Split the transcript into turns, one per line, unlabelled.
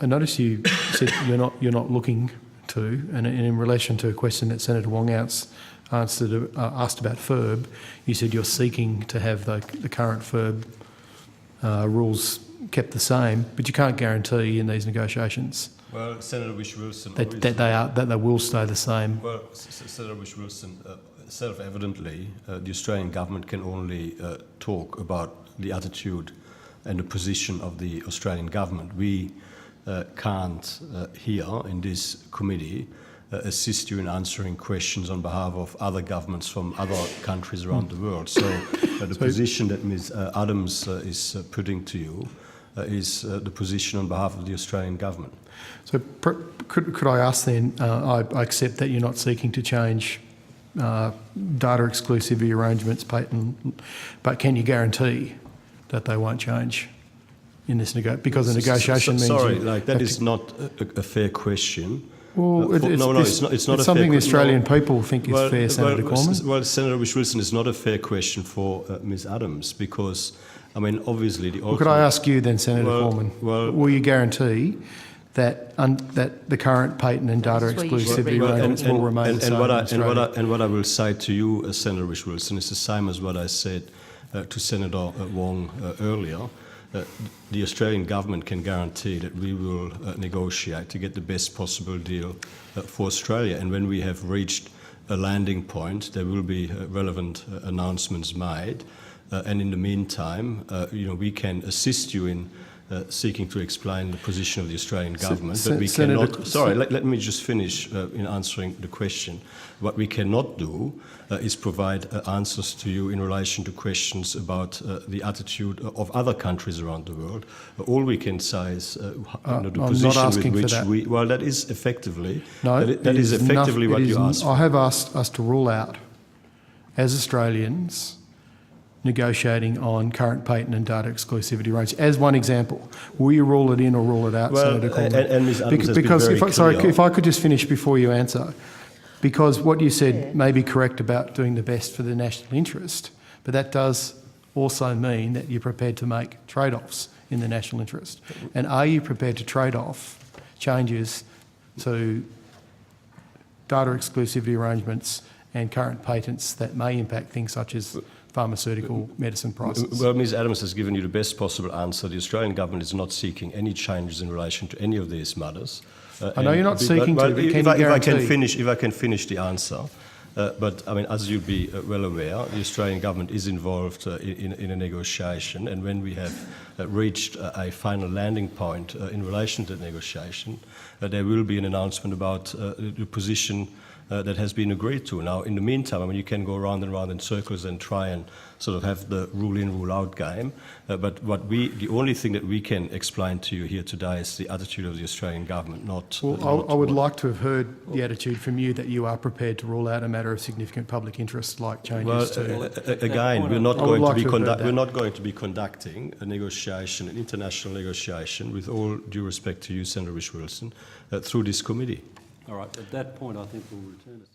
I notice you said you're not looking to, and in relation to a question that Senator Wong asked about FIRB, you said you're seeking to have the current FIRB rules kept the same, but you can't guarantee in these negotiations.
Well, Senator Wilson,
that they will stay the same.
Well, Senator Wilson, self-evidently, the Australian government can only talk about the attitude and the position of the Australian government. We can't here in this committee assist you in answering questions on behalf of other governments from other countries around the world. So the position that Ms. Adams is putting to you is the position on behalf of the Australian government.
So could I ask then, I accept that you're not seeking to change data exclusivity arrangements, patent, but can you guarantee that they won't change in this because the negotiation means...
Sorry, that is not a fair question.
Well, it's not a something the Australian people think is fair, Senator Cormann.
Well, Senator Wilson, it's not a fair question for Ms. Adams because, I mean, obviously the...
Well, could I ask you then, Senator Cormann, will you guarantee that the current patent and data exclusivity arrangements will remain the same in Australia?
And what I will say to you, Senator Wilson, is the same as what I said to Senator Wong earlier. The Australian government can guarantee that we will negotiate to get the best possible deal for Australia. And when we have reached a landing point, there will be relevant announcements made. And in the meantime, we can assist you in seeking to explain the position of the Australian government. But we cannot... Sorry, let me just finish in answering the question. What we cannot do is provide answers to you in relation to questions about the attitude of other countries around the world. All we can say is the position with which we... Well, that is effectively...
No,
that is effectively what you asked for.
I have asked us to rule out, as Australians, negotiating on current patent and data exclusivity rates. As one example, will you rule it in or rule it out, Senator Cormann?
And Ms. Adams has been very clear.
If I could just finish before you answer, because what you said may be correct about doing the best for the national interest, but that does also mean that you're prepared to make trade-offs in the national interest. And are you prepared to trade off changes to data exclusivity arrangements and current patents that may impact things such as pharmaceutical medicine prices?
Well, Ms. Adams has given you the best possible answer. The Australian government is not seeking any changes in relation to any of these matters.
I know you're not seeking to, but can you guarantee?
If I can finish the answer. But I mean, as you'll be well aware, the Australian government is involved in a negotiation, and when we have reached a final landing point in relation to the negotiation, there will be an announcement about the position that has been agreed to. Now, in the meantime, I mean, you can go round and round in circles and try and sort of have the rule-in, rule-out game. But the only thing that we can explain to you here today is the attitude of the Australian government, not...
Well, I would like to have heard the attitude from you that you are prepared to rule out a matter of significant public interest like changes to...
Again, we're not going to be conducting a negotiation, an international negotiation, with all due respect to you, Senator Wilson, through this committee.
All right, at that point, I think we'll return it.